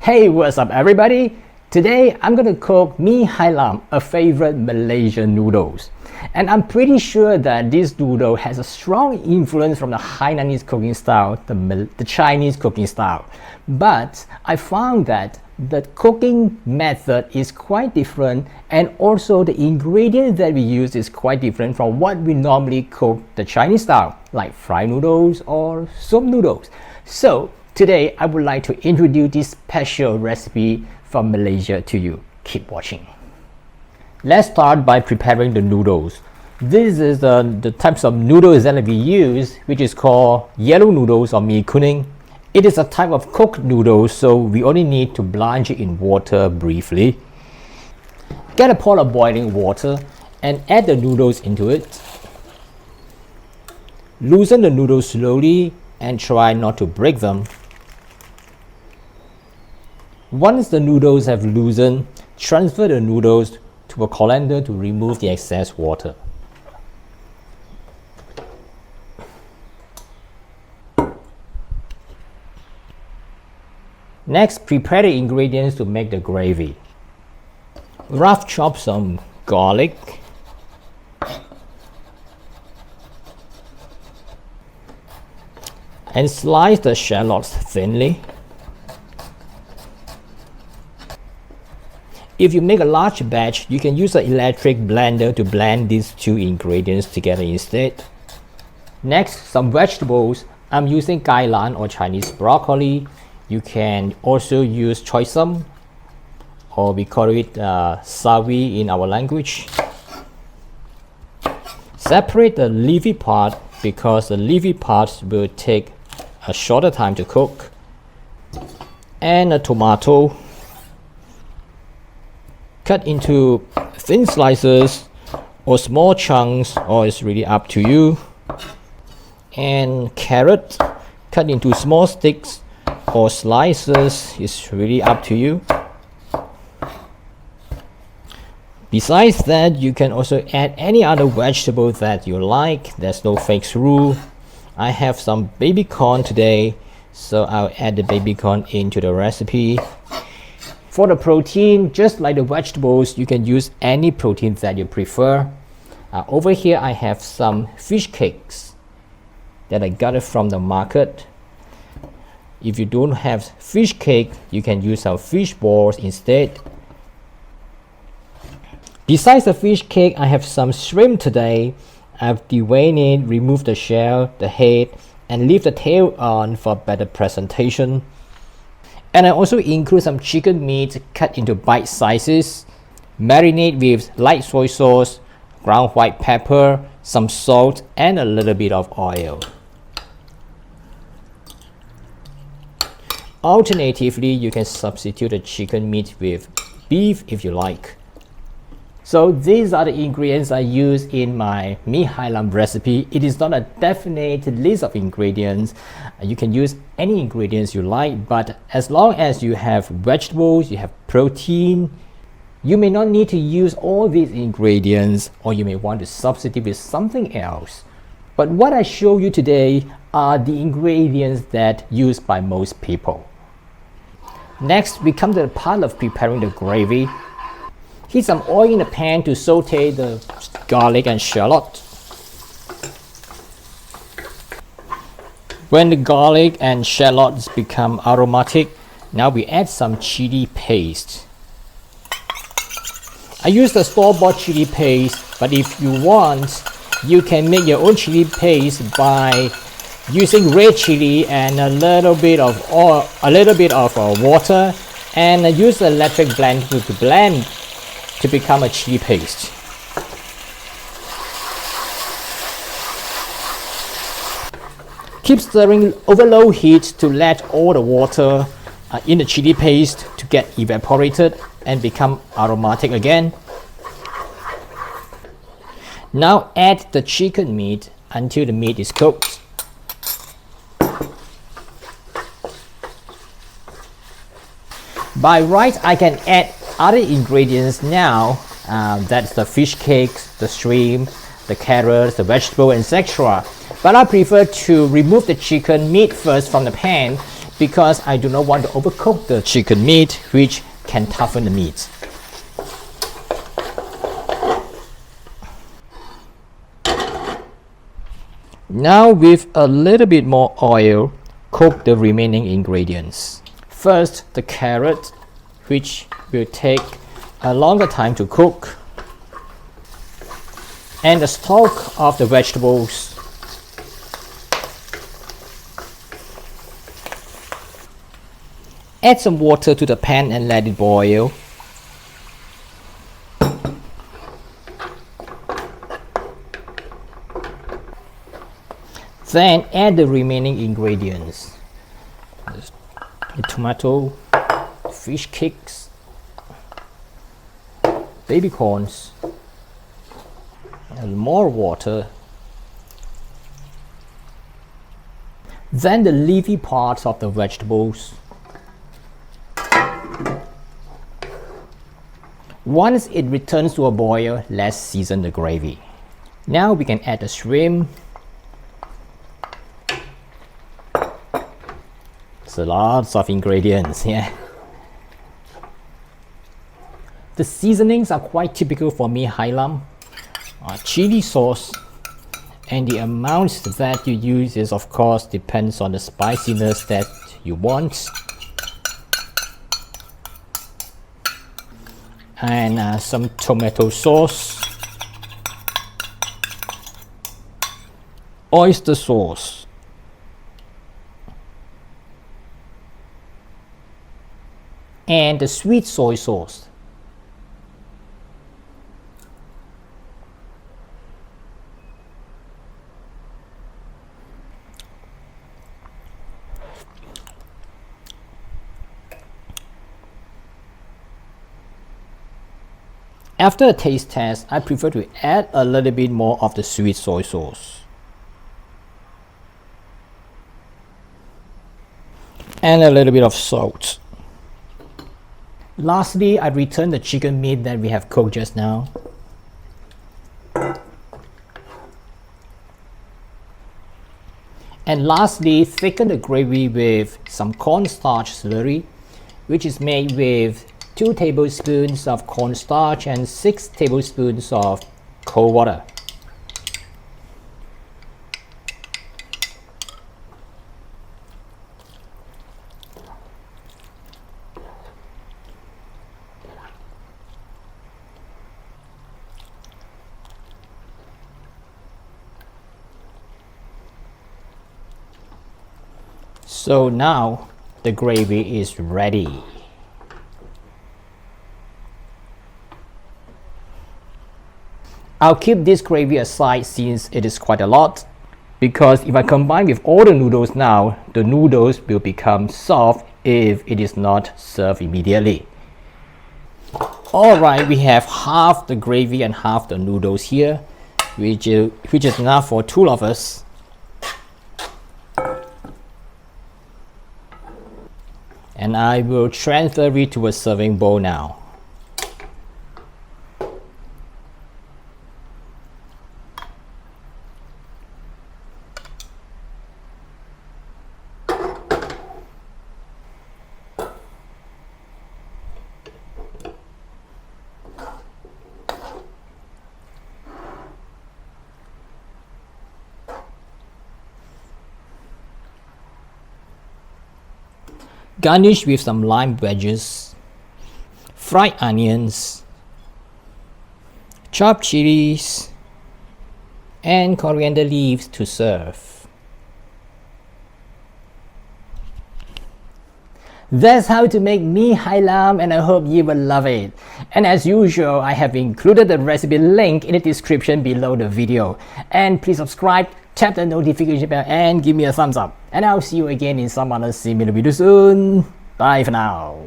Hey, what's up everybody? Today I'm gonna cook mee hai lam, a favorite Malaysian noodles. And I'm pretty sure that this noodle has a strong influence from the Hainanese cooking style, the Chinese cooking style. But I found that the cooking method is quite different, and also the ingredient that we use is quite different from what we normally cook the Chinese style, like fried noodles or soup noodles. So today I would like to introduce this special recipe from Malaysia to you. Keep watching. Let's start by preparing the noodles. This is the types of noodles that we use, which is called yellow noodles or mee kuning. It is a type of cooked noodle, so we only need to blanch it in water briefly. Get a pot of boiling water and add the noodles into it. Loosen the noodles slowly and try not to break them. Once the noodles have loosened, transfer the noodles to a colander to remove the excess water. Next, prepare the ingredients to make the gravy. Rough chop some garlic, and slice the shallots thinly. If you make a large batch, you can use an electric blender to blend these two ingredients together instead. Next, some vegetables. I'm using kai lan or Chinese broccoli. You can also use choy sum, or we call it sawi in our language. Separate the leafy part because the leafy parts will take a shorter time to cook. And a tomato. Cut into thin slices or small chunks, or it's really up to you. And carrot, cut into small sticks or slices, is really up to you. Besides that, you can also add any other vegetable that you like. There's no fixed rule. I have some baby corn today, so I'll add the baby corn into the recipe. For the protein, just like the vegetables, you can use any protein that you prefer. Over here I have some fish cakes that I got it from the market. If you don't have fish cake, you can use some fish balls instead. Besides the fish cake, I have some shrimp today. I've deveined it, removed the shell, the head, and leave the tail on for better presentation. And I also include some chicken meat cut into bite sizes. Marinate with light soy sauce, ground white pepper, some salt, and a little bit of oil. Alternatively, you can substitute the chicken meat with beef if you like. So these are the ingredients I use in my mee hai lam recipe. It is not a definite list of ingredients. You can use any ingredients you like, but as long as you have vegetables, you have protein, you may not need to use all these ingredients, or you may want to substitute with something else. But what I show you today are the ingredients that used by most people. Next, we come to the part of preparing the gravy. Heat some oil in the pan to saute the garlic and shallot. When the garlic and shallots become aromatic, now we add some chili paste. I use the store-bought chili paste, but if you want, you can make your own chili paste by using red chili and a little bit of water, and use the electric blender to blend to become a chili paste. Keep stirring over low heat to let all the water in the chili paste to get evaporated and become aromatic again. Now add the chicken meat until the meat is cooked. By right, I can add other ingredients now. That's the fish cakes, the shrimp, the carrots, the vegetable, etc. But I prefer to remove the chicken meat first from the pan because I do not want to overcook the chicken meat, which can toughen the meat. Now with a little bit more oil, cook the remaining ingredients. First, the carrot, which will take a longer time to cook, and the stalk of the vegetables. Add some water to the pan and let it boil. Then add the remaining ingredients. The tomato, fish cakes, baby corns, and more water. Then the leafy parts of the vegetables. Once it returns to a boil, let's season the gravy. Now we can add the shrimp. So lots of ingredients, yeah. The seasonings are quite typical for mee hai lam. Chili sauce, and the amount that you use is of course depends on the spiciness that you want. And some tomato sauce, oyster sauce, and the sweet soy sauce. After a taste test, I prefer to add a little bit more of the sweet soy sauce. And a little bit of salt. Lastly, I return the chicken meat that we have cooked just now. And lastly, thicken the gravy with some cornstarch slurry, which is made with 2 tablespoons of cornstarch and 6 tablespoons of cold water. So now the gravy is ready. I'll keep this gravy aside since it is quite a lot, because if I combine with all the noodles now, the noodles will become soft if it is not served immediately. Alright, we have half the gravy and half the noodles here, which is enough for 2 of us. And I will transfer it to a serving bowl now. Garnish with some lime wedges, fried onions, chopped chilies, and coriander leaves to serve. That's how to make mee hai lam, and I hope you will love it. And as usual, I have included the recipe link in the description below the video. And please subscribe, tap the notification bell, and give me a thumbs up. And I'll see you again in some other similar video soon. Bye for now.